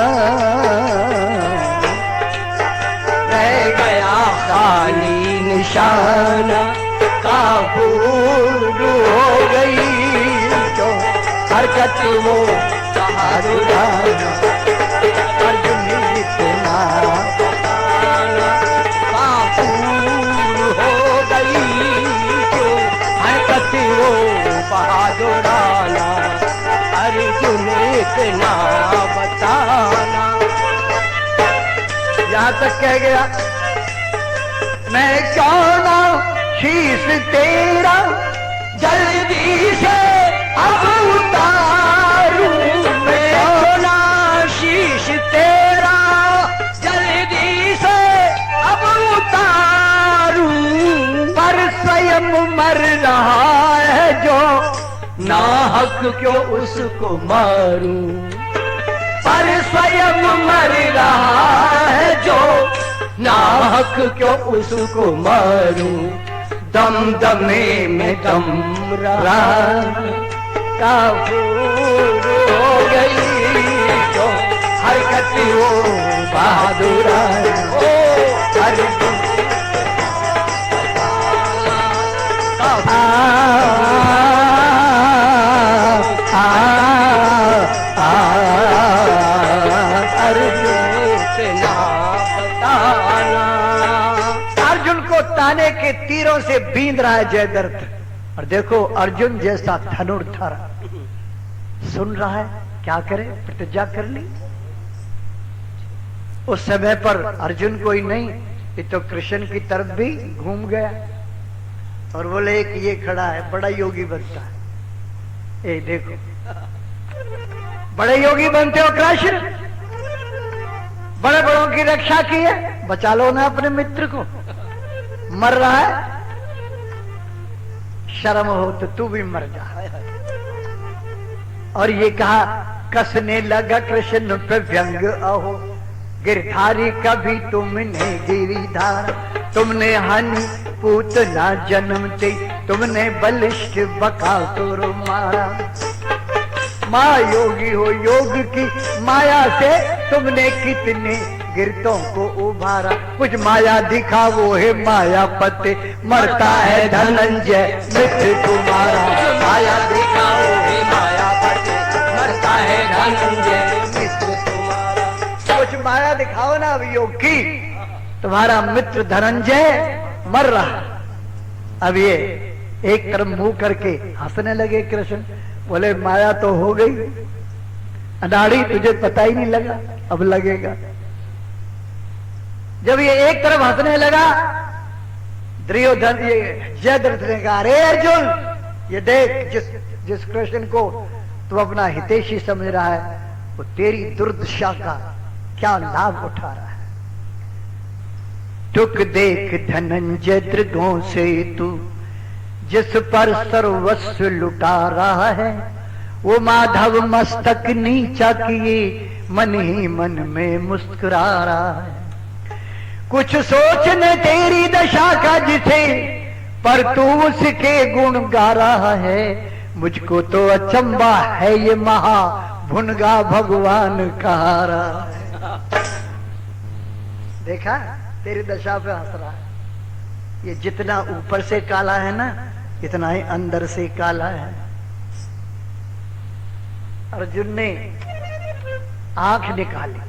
रह गया खाली निशाना, काबूल हो गई जो हरकत वो बहादुराना, अर्जुन इतना काबूल हो गई जो हरकत वो बहादुराना, अर्जुन इतना बताना। यहां तक कह गया मैं क्यों ना शीश तेरा जल्दी से अब उतारूं, मैं क्यों ना शीश तेरा जल्दी से अब उतारूं, पर स्वयं मर रहा है जो नाहक क्यों उसको मारूं, पर स्वयं मर रहा है जो नाहक क्यों उसको मारूं, दम दमे में दम रहा काफूर हो गई जो हरकत वो बहादुरा, ओ अर्जुन अर्जुन को ताने के तीरों से बींद रहा है जयद्रथ, और देखो अर्जुन जैसा धनुर्धर सुन रहा है, क्या करे, प्रतिज्ञा कर ली। उस समय पर अर्जुन कोई नहीं, ये तो कृष्ण की तरफ भी घूम गया और बोले कि ये खड़ा है बड़ा योगी बनता है, ये देखो बड़े योगी बनते हो कृष्ण, बड़े बड़ों की रक्षा की है, बचा लो ना अपने मित्र को, मर रहा है, शर्म हो तो तू भी मर जा। और ये कहा कसने लगा कृष्ण पे व्यंग अहो, गिरधारी कभी तुमने गिरिधार, तुमने हानि पूतना जन्मते, तुमने बलिष्ठ बकासुर मारा, माँ योगी हो योग की माया से तुमने कितने गिरतों को उभारा, कुछ माया दिखा वो है माया पते, मरता है धनंजय मित्र तुम्हारा, माया दिखा वो है माया पते, मरता है धनंजय मित्र तुम्हारा, कुछ माया दिखाओ ना अब योग की, तुम्हारा मित्र धनंजय मर रहा। अब ये एक तरफ मुंह करके हंसने लगे कृष्ण, बोले माया तो हो गई अनाड़ी, तुझे पता ही नहीं लगा, अब लगेगा। जब ये एक तरफ हंसने लगा, दुर्योधन ये जयद्रथ ने कहा अरे अर्जुन ये देख, जिस कृष्ण को तू अपना हितैषी समझ रहा है वो तेरी दुर्दशा का क्या लाभ उठा रहा है। टुक देख धनंजय दृगों से तू जिस पर सर्वस्व लुटा रहा है, वो माधव मस्तक नीचा किए मन ही मन में मुस्कुरा रहा है। कुछ सोच न तेरी दशा का जिसे, पर तू उसके गुण गा रहा है। मुझको तो अचंबा है ये महा भुनगा भगवान कहा रहा है। देखा तेरी दशा पे हंस रहा है। ये जितना ऊपर से काला है ना, इतना ही अंदर से काला है। अर्जुन ने आंख निकाली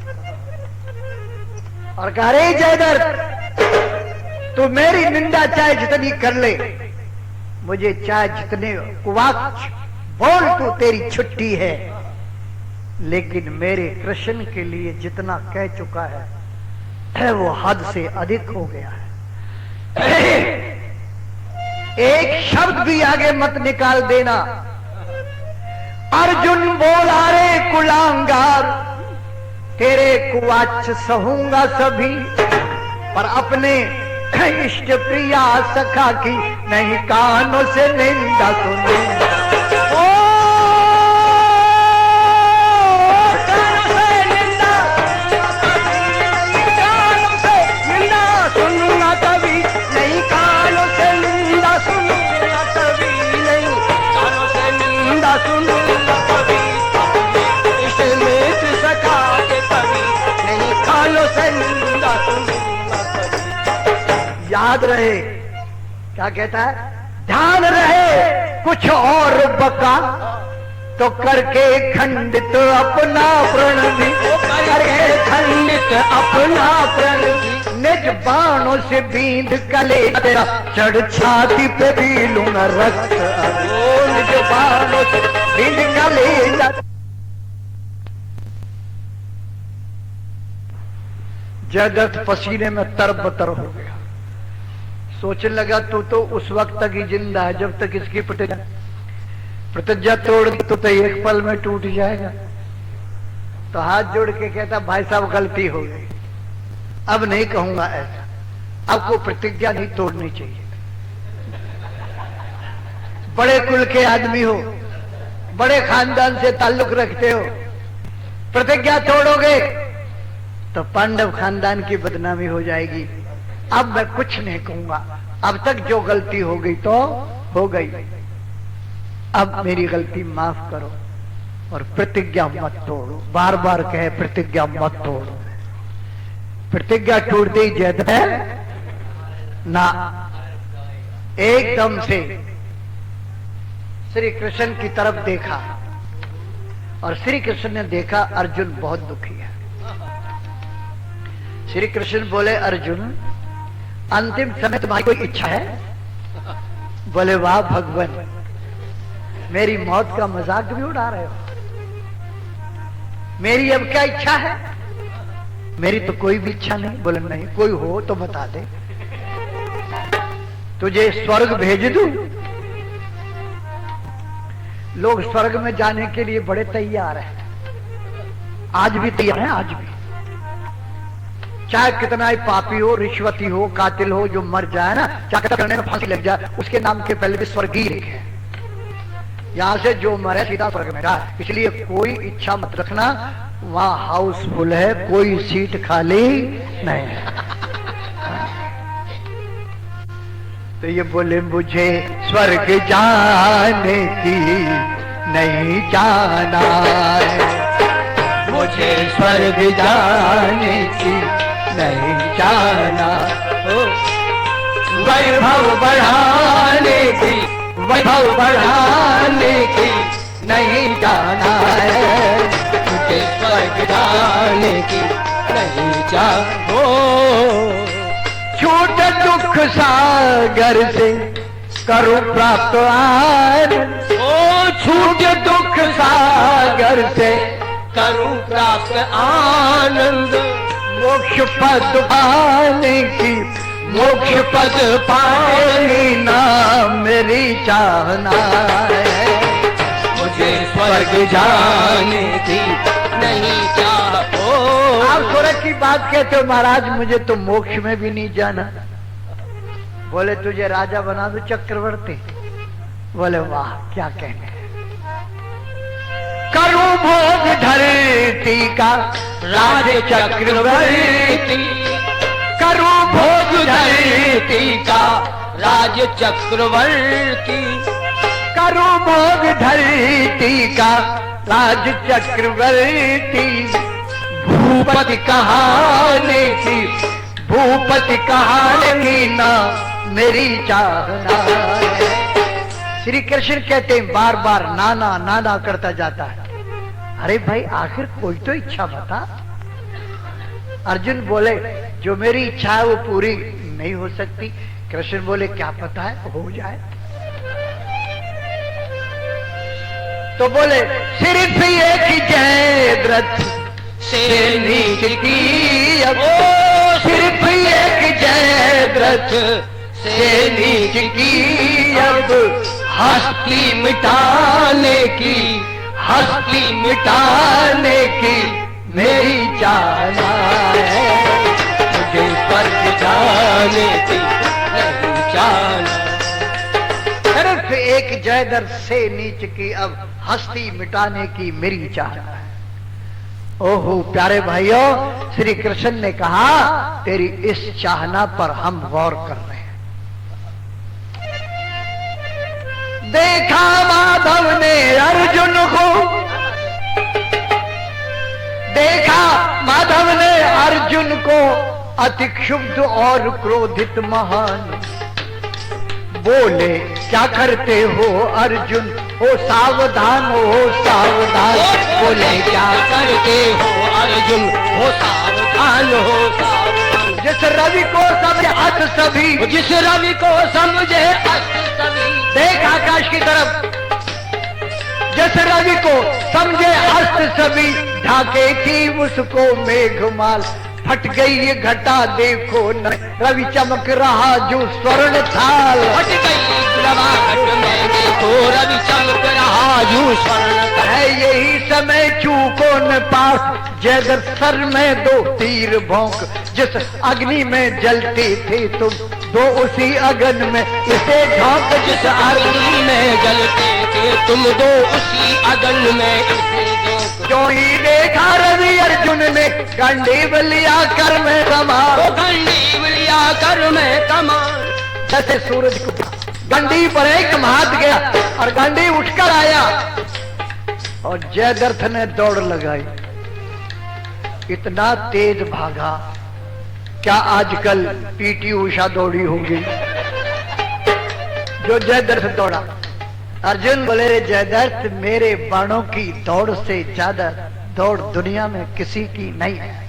और कहा, रे जयद्रथ, तू मेरी निंदा चाहे जितनी कर ले, मुझे चाहे जितने कुवाक्ष बोल, तू तेरी छुट्टी है। लेकिन मेरे कृष्ण के लिए जितना कह चुका है वो हद से अधिक हो गया है। एक शब्द भी आगे मत निकाल देना। अर्जुन बोला, रे कुलांगार, तेरे कुवाच सहूंगा सभी, पर अपने इष्ट प्रिया सखा की नहीं कानों से निंदा सुनूंगा। याद रहे, क्या कहता है, ध्यान रहे कुछ और बका तो करके खंडित अपना प्रण भी, करके खंडित अपना प्रण भी, निज बाणों से बींद कले तेरा चढ़ छाती पे भी लूंगा रक्त। निज बाणों से बींद कले। जयद्रथ पसीने में तरबतर हो गया। सोचने लगा, तू तो उस वक्त तक ही जिंदा है जब तक इसकी प्रतिज्ञा तोड़ दी तो एक पल में टूट जाएगा। तो हाथ जोड़ के कहता, भाई साहब गलती हो गई, अब नहीं कहूंगा ऐसा, आपको प्रतिज्ञा नहीं तोड़नी चाहिए। बड़े कुल के आदमी हो, बड़े खानदान से ताल्लुक रखते हो, प्रतिज्ञा तोड़ोगे तो पांडव खानदान की बदनामी हो जाएगी। अब मैं कुछ नहीं कहूंगा, अब तक जो गलती हो गई तो हो गई, अब मेरी गलती माफ करो और प्रतिज्ञा मत तोड़ो। बार बार कहे प्रतिज्ञा मत तोड़ो। प्रतिज्ञा टूटते ही जयद्रथ ना एकदम से श्री कृष्ण की तरफ देखा और श्री कृष्ण ने देखा अर्जुन बहुत दुखी है। श्री कृष्ण बोले, अर्जुन अंतिम समय तुम्हारी कोई इच्छा है? बोले, वाह भगवान, मेरी मौत का मजाक भी उड़ा रहे हो। मेरी अब क्या इच्छा है? मेरी तो कोई भी इच्छा नहीं। बोले, नहीं, कोई हो तो बता दे, तुझे स्वर्ग भेज दूं? लोग स्वर्ग में जाने के लिए बड़े तैयार हैं, आज भी तैयार हैं, आज भी। चाहे कितना ही पापी हो, रिश्वती हो, कातिल हो, जो मर जाए ना, चाहे करने में फांसी लग जाए, उसके नाम के पहले भी स्वर्गीय लिखे। यहां से जो मरे सीधा स्वर्ग में जाए। इसलिए कोई इच्छा मत रखना, वहां हाउसफुल है, कोई सीट खाली नहीं है। तो ये बोले, मुझे स्वर्ग जाने की नहीं जाना है, मुझे स्वर्ग जाने की नहीं जाना, वैभव बढ़ाने की, वैभव बढ़ाने की नहीं जाना है, मुझे स्वर्ग जाने की नहीं जाना। छूट दुख सागर से करूं प्राप्त आनंद, ओ छूट दुख सागर से करूं प्राप्त आनंद, मोक्ष पद पाने की, मोक्ष पद पाने ना मेरी चाहना है, मुझे स्वर्ग जाने की नहीं चाहो। आप स्वर्ग की बात कहते हो महाराज, मुझे तो मोक्ष में भी नहीं जाना। बोले, तुझे राजा बना दो, चक्रवर्ती। बोले, वाह क्या कहने, करूं भोग धरती का राज चक्रवर्ती, करूं भोग धरती का राज चक्रवर्ती, करूं भोग धरती का राज चक्रवर्ती। भूपति कहाने की, भूपति कहाने की ना मेरी चाहना है। श्री कृष्ण कहते हैं बार बार नाना नाना करता जाता है। अरे भाई आखिर कोई तो इच्छा बता। अर्जुन बोले जो मेरी इच्छा है वो पूरी नहीं हो सकती। कृष्ण बोले क्या पता है हो जाए। तो बोले सिर्फ एक जयद्रथ से नीच की अब, सिर्फ एक जयद्रथ से नीच की अब, हस्ती मिटाने की, हस्ती मिटाने की मेरी चाहना है। मुझे स्वर्ग जाने की नहीं जाना। सिर्फ एक जयद्रथ से नीच की अब हस्ती मिटाने की मेरी चाहना है। ओहो प्यारे भाइयों, श्री कृष्ण ने कहा तेरी इस चाहना पर हम गौर कर रहे हैं। देखा माधव ने अर्जुन को, देखा माधव ने अर्जुन को अति क्षुब्ध और क्रोधित महान। बोले क्या करते हो अर्जुन, हो सावधान हो सावधान। बोले क्या करते हो अर्जुन, हो सावधान हो सावधान। जिस रवि को समझे अस्त सभी, जिस रवि को समझे अस्त सभी। देख आकाश की तरफ, जिस रवि को समझे अस्त सभी। ढाके थी उसको मेघमाल, फट गई ये घटा देखो न, रवि चमक रहा जो स्वर्ण थाल। फट गई घट में देखो रवि चमक रहा जो स्वर्ण थाल। है यही समय चूको न पास, जयद्रथ सर में दो तीर भोंक। जिस अग्नि में जलते थे तुम, दो उसी अगन में इसे झोंक। जिस अग्नि में जलते थे तुम, दो उसी अगन में इसे झोंक। जो ही देखा रवि अर्जुन ने, गंडीव लिया कर में कमान। गंडीव लिया कर में कमान। जैसे सूरज को गंडी पर एक हाथ गया और गंडी उठकर आया और जयद्रथ ने दौड़ लगाई। इतना तेज भागा, क्या आजकल पीटी उषा दौड़ी होगी जो जयद्रथ दौड़ा। अर्जुन बोले रे जयद्रथ, मेरे बाणों की दौड़ से ज्यादा दौड़ दुनिया में किसी की नहीं है।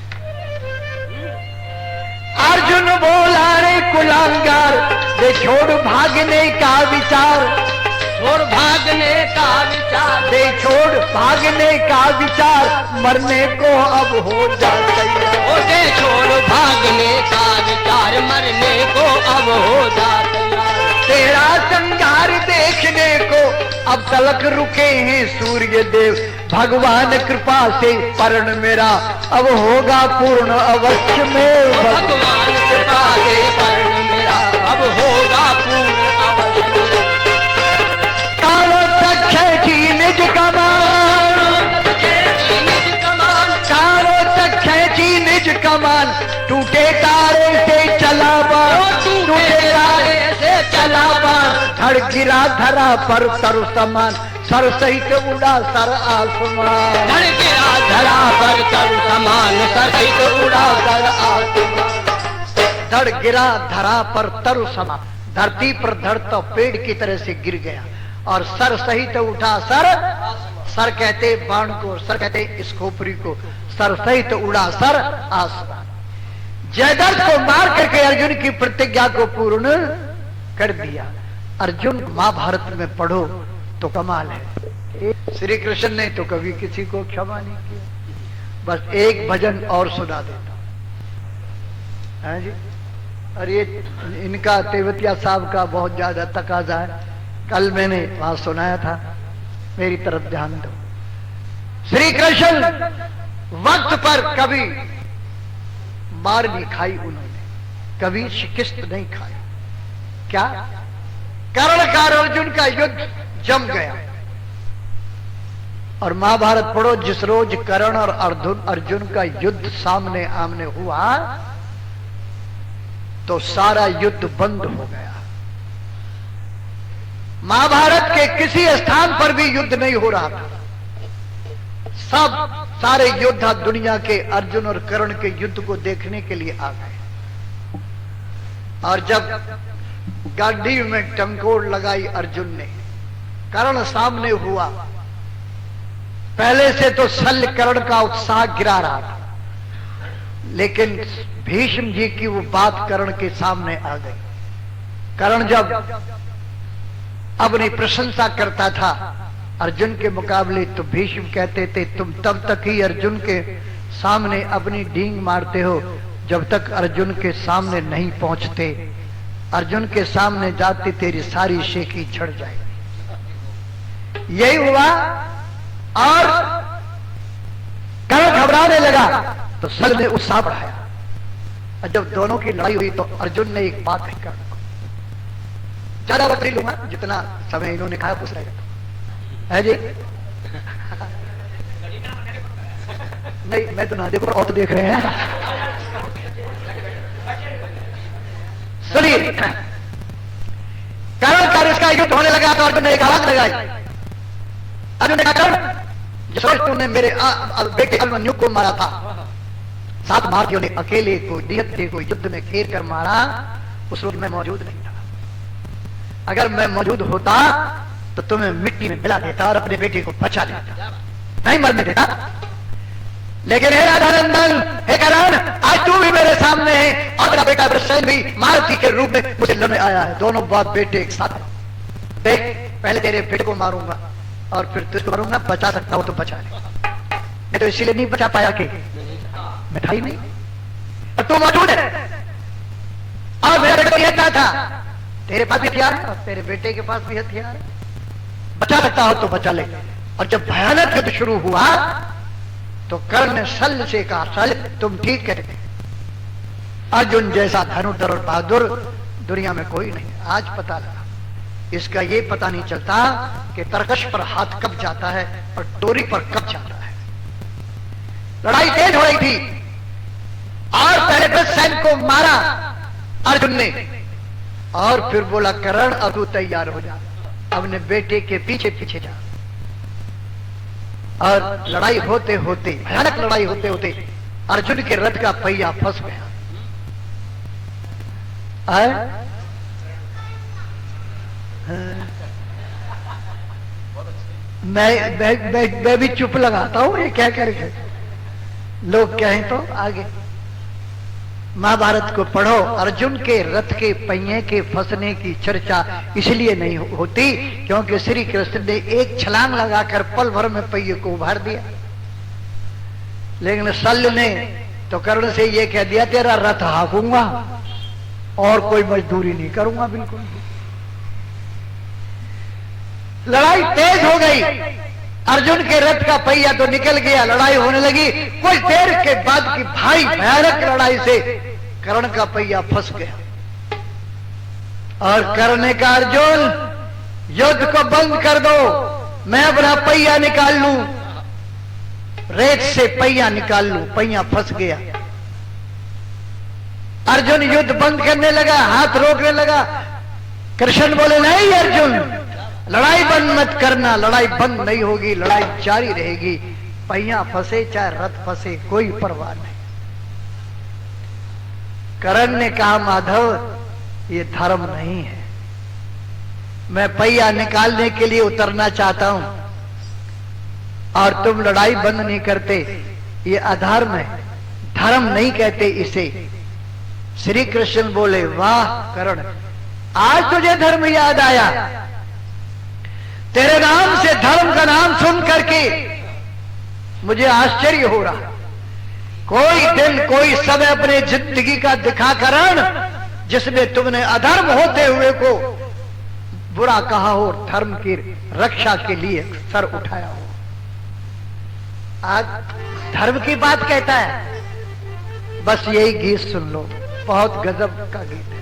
अर्जुन बोला रे कुलांगार, दे छोड़ भागने का विचार। छोड़ भागने का विचार, दे छोड़ भागने का विचार। मरने को अब हो जा तैयार। ओ दे छोड़ भागने का विचार, मरने को अब हो जा तैयार। तेरा संगार देखने को अब तलक रुके हैं सूर्य देव। भगवान कृपा से पर्ण मेरा अब होगा पूर्ण अवश्य में। भगवान कृपा से पर्ण मेरा अब होगा पूर्ण अवश्य में। कालो तक्षी निज कमान, कालो तक्षी निज कमान। टूटे तारे से चला बाण, टूटे तारे से चला बाण। धड़ गिरा धरा पर तरु समान, सर सहित उड़ा सर आसमान। धड़ गिरा धरा पर तरु समान, सर सहित उड़ा सर आसमान। धड़ गिरा धरा पर तरु समान, धरती पर धड़ तो पेड़ की तरह से गिर गया। और सर सहित उठा सर, सर कहते बाण को, सर कहते इस खोपरी को। सर सहित उड़ा सर आसमान। जयद्रथ को मार करके अर्जुन की प्रतिज्ञा को पूर्ण कर दिया। अर्जुन महाभारत में पढ़ो तो कमाल है। श्री कृष्ण ने तो कभी किसी को क्षमा नहीं किया। बस एक भजन और सुना देता है जी। और ये इनका तेवतिया साहब का बहुत ज्यादा तकाजा है। कल मैंने वहां सुनाया था, मेरी तरफ ध्यान दो। श्री कृष्ण वक्त पर कभी मार नहीं खाई उन्होंने, कभी शिकस्त नहीं खाई। क्या? कर्ण का अर्जुन का युद्ध जम गया। और महाभारत पढ़ो, जिस रोज कर्ण और अर्जुन का युद्ध सामने आमने हुआ, तो सारा युद्ध बंद हो गया। महाभारत के किसी स्थान पर भी युद्ध नहीं हो रहा था। सब सारे योद्धा दुनिया के अर्जुन और कर्ण के युद्ध को देखने के लिए आ गए। और जब गांडी में टंकोड़ लगाई अर्जुन ने, कर्ण सामने हुआ। पहले से तो शल्य कर्ण का उत्साह गिरा रहा था, लेकिन भीष्म जी की वो बात कर्ण के सामने आ गई। कर्ण जब अपनी प्रशंसा करता था अर्जुन के मुकाबले, तो भीष्म कहते थे तुम तब तक ही अर्जुन के सामने अपनी डींग मारते हो जब तक अर्जुन के सामने नहीं पहुंचते। अर्जुन के सामने जाते तेरी सारी शेखी झड़ जाएगी। यही हुआ और कर्ण घबराने लगा तो शल्य ने उत्साह बढ़ाया। और जब दोनों की लड़ाई हुई तो अर्जुन ने एक बात कही कर्ण को, ज्यादा वक्त नहीं लूंगा, जितना समय इन्होंने कहा पूछ रहेगा है जी। नहीं मैं तो ना देखो और तो देख रहे हैं। सुनिए, कर्ण का इसका युद्ध होने लगा तो अर्जुन ने एक आवाज लगाई। अर्जुन ने कहा कर्ण, जिस वक्त तुमने मेरे बेटे अभिमन्यु को मारा था, 7 भारतीयों ने अकेले को निहत्थे को युद्ध में घेर कर मारा, उस वक्त मैं मौजूद नहीं था। अगर मैं मौजूद होता तो तुम्हें मिट्टी में मिला देता और अपने बेटे को बचा लेता, नहीं मरने देता। लेकिन हे राधानंदन, हे कर्ण, आज तू भी मेरे सामने है और मेरा बेटा वृषसेन भी मारुति के रूप में मुझे लड़ने आया है। दोनों बाप बेटे एक साथ। देख, पहले तेरे बेटे को मारूंगा और फिर तुझको मारूंगा। बचा सकता हो तो बचा ले। मैं तो इसीलिए नहीं बचा पाया कि मैं था ही नहीं और तू मौजूद है। और मेरा बेटा यह क्या था, तेरे पास भी हथियार है और तेरे बेटे के पास भी हथियार है। बचा सकता हो तो बचा ले। और जब भयानक युद्ध शुरू हुआ तो कर्ण ने शल्य से कहा, शल्य तुम ठीक कहते, अर्जुन जैसा धनुधर और बहादुर दुनिया में कोई नहीं। आज पता लगा, इसका ये पता नहीं चलता कि तरकश पर हाथ कब जाता है और डोरी पर कब जाता है। लड़ाई तेज हो रही थी और पहले वृषसेन को मारा अर्जुन ने और फिर बोला कर्ण अब तू तैयार हो जा, अपने बेटे के पीछे पीछे जा। और लड़ाई होते होते, भयानक लड़ाई होते होते अर्जुन के रथ का पहिया फंस गया। मैं भी चुप लगाता हूं, ये क्या करेंगे लोग कहें तो आगे। महाभारत को पढ़ो, अर्जुन के रथ के पहिए के फंसने की चर्चा इसलिए नहीं होती क्योंकि श्री कृष्ण ने एक छलांग लगाकर पल भर में पहिए को उभार दिया। लेकिन शल्य ने तो कर्ण से यह कह दिया तेरा रथ हाँकूंगा और कोई मजदूरी नहीं करूंगा बिल्कुल। लड़ाई तेज हो गई, अर्जुन के रथ का पहिया तो निकल गया, लड़ाई होने लगी। कुछ देर के बाद की भारी भयानक लड़ाई से कर्ण का पहिया फंस गया और कर्ण ने कहा अर्जुन युद्ध को बंद कर दो, मैं अपना पहिया निकाल लूं। रेत से पहिया निकाल लूं, पहिया फंस गया। अर्जुन युद्ध बंद करने लगा, हाथ रोकने लगा। कृष्ण बोले नहीं अर्जुन, लड़ाई बंद मत करना, लड़ाई बंद नहीं होगी, लड़ाई जारी रहेगी। पहिया फंसे चाहे रथ फंसे कोई परवाह नहीं। कर्ण ने कहा माधव ये धर्म नहीं है, मैं पहिया निकालने के लिए उतरना चाहता हूं और तुम लड़ाई बंद नहीं करते, ये अधर्म है, धर्म नहीं कहते इसे। श्री कृष्ण बोले वाह कर्ण, आज तुझे धर्म याद आया। तेरे नाम से धर्म का नाम सुन करके मुझे आश्चर्य हो रहा। कोई दिन कोई समय अपने जिंदगी का दिखा करण जिसमें तुमने अधर्म होते हुए को बुरा कहा हो, धर्म की रक्षा के लिए सर उठाया हो। आज धर्म की बात कहता है। बस यही गीत सुन लो, बहुत गजब का गीत है।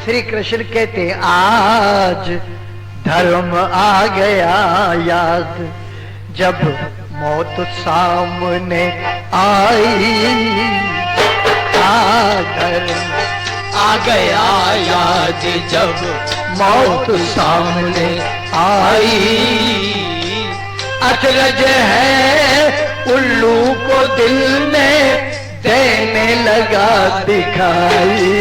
श्री कृष्ण कहते आज धर्म आ गया याद, जब मौत सामने आई। धर्म आ गया याद जब मौत सामने आई। अचरज है उल्लू को दिल में देने लगा दिखाई।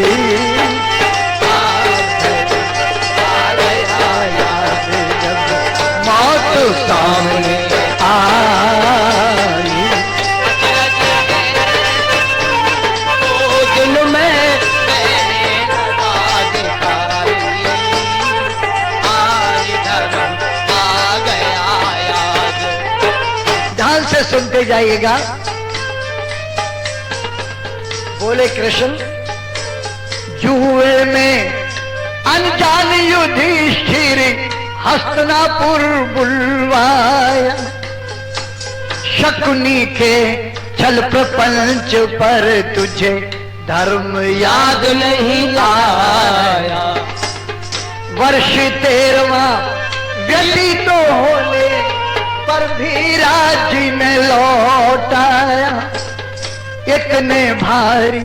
आ गया याद जब मौत सामने आई। ओ दिल में देने लगा दिखाई। आज धर्म आ गया याद। ध्यान से सुनते जाइएगा। बोले कृष्ण, जुए में अनजान युधिष्ठिर हस्तिनापुर बुलवाया। शकुनी के छल प्रपंच पर तुझे धर्म याद नहीं आया। वर्ष 13वां व्यतीत होने पर भी राज्य में लौटाया। इतने भारी